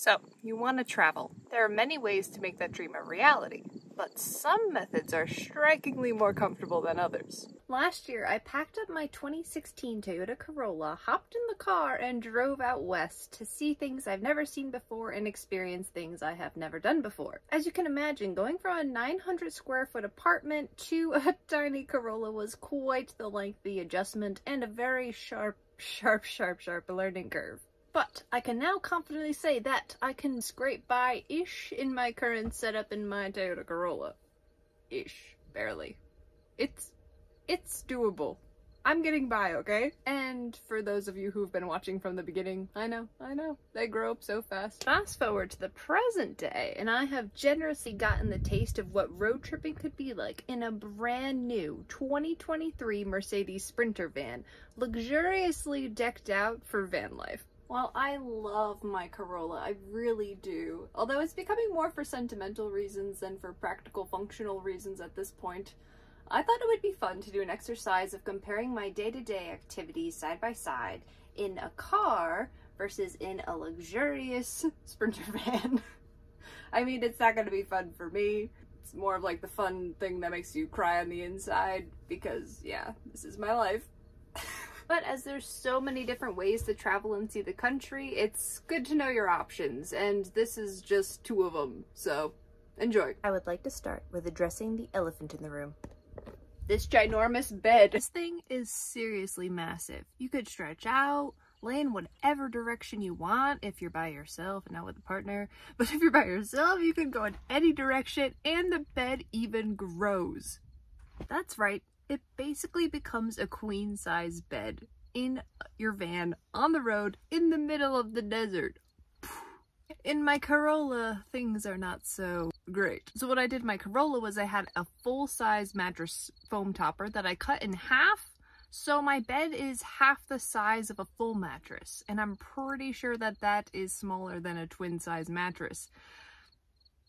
So, you want to travel. There are many ways to make that dream a reality, but some methods are strikingly more comfortable than others. Last year, I packed up my 2016 Toyota Corolla, hopped in the car, and drove out west to see things I've never seen before and experience things I have never done before. As you can imagine, going from a 900 square foot apartment to a tiny Corolla was quite the lengthy adjustment and a very sharp learning curve. But I can now confidently say that I can scrape by-ish in my current setup in my Toyota Corolla. Ish. Barely. It's doable. I'm getting by, okay? And for those of you who've been watching from the beginning, I know, they grow up so fast. Fast forward to the present day, and I have generously gotten the taste of what road tripping could be like in a brand new 2023 Mercedes Sprinter van, luxuriously decked out for van life. While I love my Corolla, I really do, although it's becoming more for sentimental reasons than for practical functional reasons at this point, I thought it would be fun to do an exercise of comparing my day-to-day activities side by side in a car versus in a luxurious Sprinter van. I mean, it's not going to be fun for me. It's more of like the fun thing that makes you cry on the inside because, yeah, this is my life. But as there's so many different ways to travel and see the country, it's good to know your options, and this is just two of them, so enjoy. I would like to start with addressing the elephant in the room. This ginormous bed. This thing is seriously massive. You could stretch out, lay in whatever direction you want if you're by yourself and not with a partner, but if you're by yourself, you can go in any direction, and the bed even grows. That's right. It basically becomes a queen-size bed in your van on the road in the middle of the desert. In my Corolla, things are not so great. So what I did in my Corolla was I had a full-size mattress foam topper that I cut in half, so my bed is half the size of a full mattress, and I'm pretty sure that that is smaller than a twin-size mattress.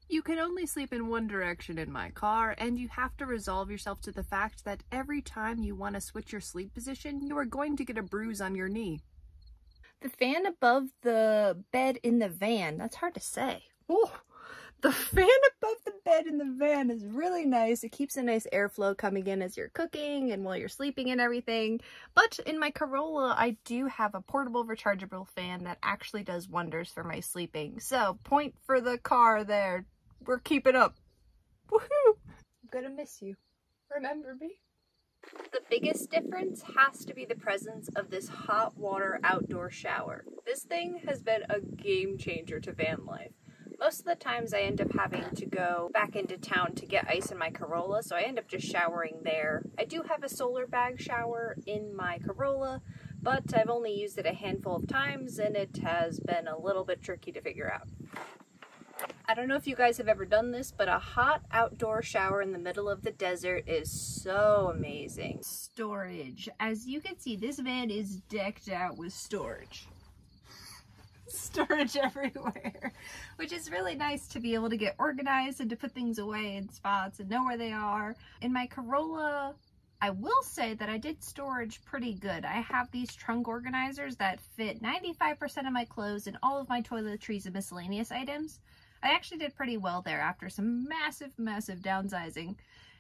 You can only sleep in one direction in my car, and you have to resolve yourself to the fact that every time you want to switch your sleep position, you are going to get a bruise on your knee. The fan above the bed in the van, that's hard to say. Oh, the fan above the bed in the van is really nice. It keeps a nice airflow coming in as you're cooking and while you're sleeping and everything. But in my Corolla, I do have a portable rechargeable fan that actually does wonders for my sleeping. So, point for the car there. We're keeping up. Woohoo! I'm gonna miss you. Remember me? The biggest difference has to be the presence of this hot water outdoor shower. This thing has been a game changer to van life. Most of the times I end up having to go back into town to get ice in my Corolla, so I end up just showering there. I do have a solar bag shower in my Corolla, but I've only used it a handful of times and it has been a little bit tricky to figure out. I don't know if you guys have ever done this, but a hot outdoor shower in the middle of the desert is so amazing. Storage. As you can see, this van is decked out with storage. Storage everywhere, which is really nice to be able to get organized and to put things away in spots and know where they are. In my Corolla, I will say that I did storage pretty good. I have these trunk organizers that fit 95% of my clothes and all of my toiletries and miscellaneous items. I actually did pretty well there after some massive downsizing.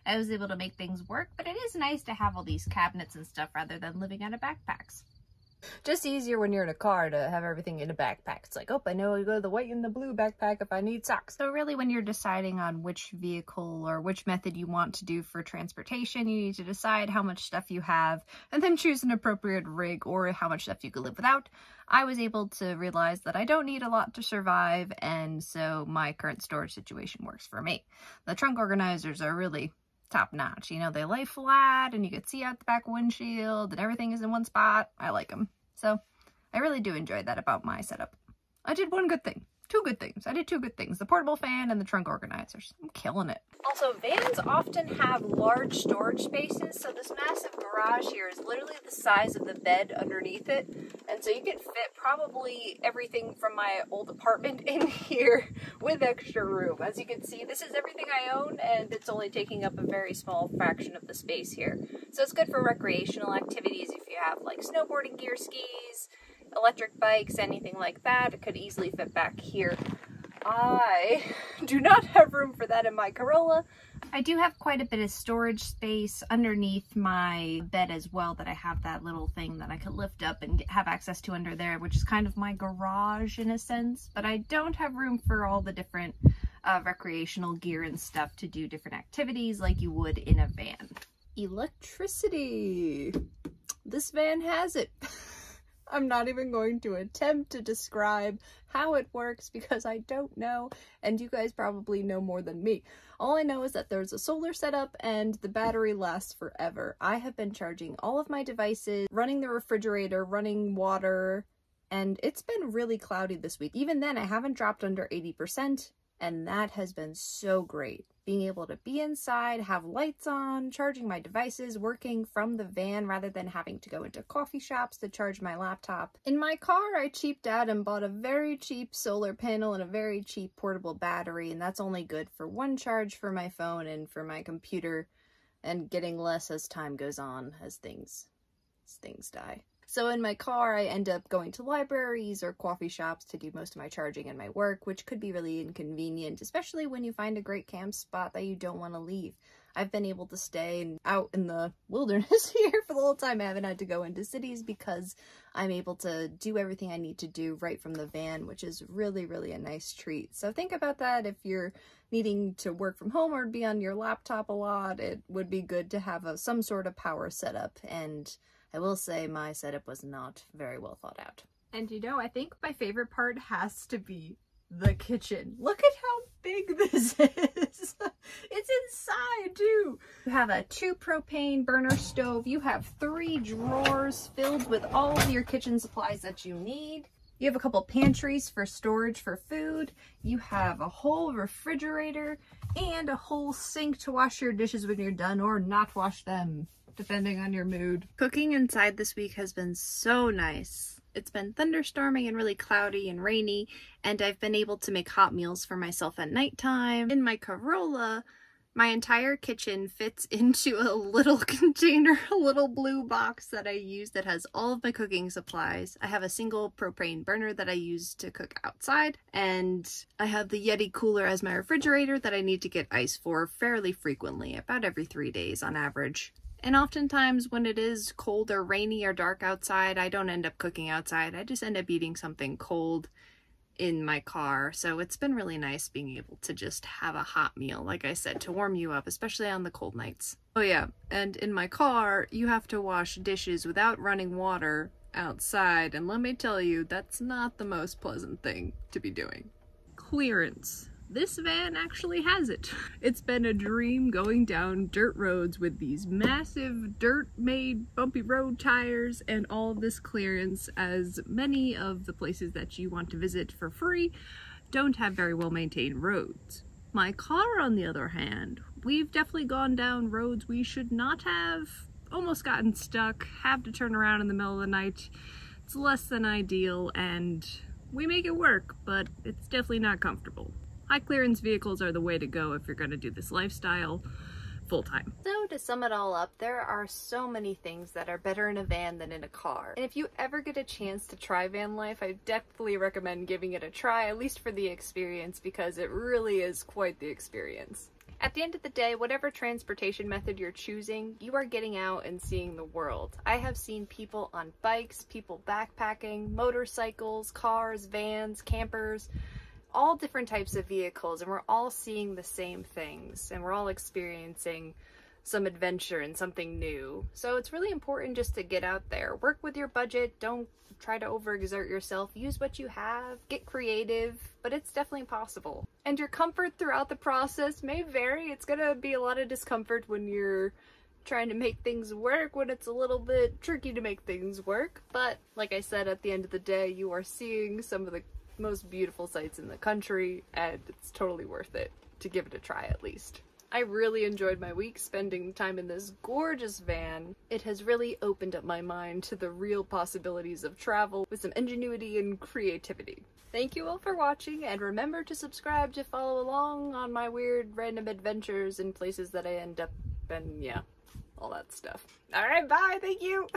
I was able to make things work, but it is nice to have all these cabinets and stuff rather than living out of backpacks. Just easier when you're in a car to have everything in a backpack. It's like, oh, I know I go to the white and the blue backpack if I need socks. So really when you're deciding on which vehicle or which method you want to do for transportation, you need to decide how much stuff you have and then choose an appropriate rig or how much stuff you could live without. I was able to realize that I don't need a lot to survive, and so my current storage situation works for me. The trunk organizers are really top notch. You know, they lay flat and you can see out the back windshield and everything is in one spot. I like them. So I really do enjoy that about my setup. I did one good thing. Two good things. I did two good things. The portable fan and the trunk organizers. I'm killing it. Also, vans often have large storage spaces, so this massive garage here is literally the size of the bed underneath it. And so you can fit probably everything from my old apartment in here with extra room. As you can see, this is everything I own, and it's only taking up a very small fraction of the space here. So it's good for recreational activities if you have like snowboarding gear, skis, electric bikes, anything like that. It could easily fit back here. I do not have room for that in my Corolla. I do have quite a bit of storage space underneath my bed as well, that I have that little thing that I could lift up and have access to under there, which is kind of my garage in a sense, but I don't have room for all the different recreational gear and stuff to do different activities like you would in a van. Electricity! This van has it. I'm not even going to attempt to describe how it works because I don't know, and you guys probably know more than me. All I know is that there's a solar setup and the battery lasts forever. I have been charging all of my devices, running the refrigerator, running water, and it's been really cloudy this week. Even then, I haven't dropped under 80%, and that has been so great. Being able to be inside, have lights on, charging my devices, working from the van rather than having to go into coffee shops to charge my laptop. In my car, I cheaped out and bought a very cheap solar panel and a very cheap portable battery, and that's only good for one charge for my phone and for my computer, and getting less as time goes on, as things die. So in my car, I end up going to libraries or coffee shops to do most of my charging and my work, which could be really inconvenient, especially when you find a great camp spot that you don't want to leave. I've been able to stay out in the wilderness here for the whole time. I haven't had to go into cities because I'm able to do everything I need to do right from the van, which is really, really a nice treat. So think about that if you're needing to work from home or be on your laptop a lot. It would be good to have some sort of power setup, and I will say my setup was not very well thought out. And you know, I think my favorite part has to be the kitchen. Look at how big this is. It's inside too. You have a 2 propane burner stove. You have 3 drawers filled with all of your kitchen supplies that you need. You have a couple pantries for storage for food. You have a whole refrigerator and a whole sink to wash your dishes when you're done or not wash them, depending on your mood. Cooking inside this week has been so nice. It's been thunderstorming and really cloudy and rainy, and I've been able to make hot meals for myself at nighttime. In my Corolla, my entire kitchen fits into a little container, a little blue box that I use that has all of my cooking supplies. I have a single propane burner that I use to cook outside, and I have the Yeti cooler as my refrigerator that I need to get ice for fairly frequently, about every 3 days on average. And oftentimes when it is cold or rainy or dark outside, I don't end up cooking outside. I just end up eating something cold in my car. So it's been really nice being able to just have a hot meal, like I said, to warm you up, especially on the cold nights. Oh yeah, and in my car, you have to wash dishes without running water outside. And let me tell you, that's not the most pleasant thing to be doing. Clearance. This van actually has it. It's been a dream going down dirt roads with these massive dirt-made bumpy road tires and all of this clearance, as many of the places that you want to visit for free don't have very well-maintained roads. My car, on the other hand, we've definitely gone down roads we should not have, almost gotten stuck, have to turn around in the middle of the night. It's less than ideal, and we make it work, but it's definitely not comfortable. High clearance vehicles are the way to go if you're going to do this lifestyle full-time. So to sum it all up, there are so many things that are better in a van than in a car. And if you ever get a chance to try van life, I definitely recommend giving it a try, at least for the experience, because it really is quite the experience. At the end of the day, whatever transportation method you're choosing, you are getting out and seeing the world. I have seen people on bikes, people backpacking, motorcycles, cars, vans, campers, all different types of vehicles, and we're all seeing the same things, and we're all experiencing some adventure and something new. So it's really important just to get out there, work with your budget, don't try to overexert yourself, use what you have, get creative, but it's definitely possible. And your comfort throughout the process may vary. It's gonna be a lot of discomfort when you're trying to make things work, when it's a little bit tricky to make things work, but like I said, at the end of the day, you are seeing some of the most beautiful sights in the country, and it's totally worth it to give it a try at least. I really enjoyed my week spending time in this gorgeous van. It has really opened up my mind to the real possibilities of travel with some ingenuity and creativity. Thank you all for watching, and remember to subscribe to follow along on my weird random adventures in places that I end up and yeah, all that stuff. Alright, bye, thank you!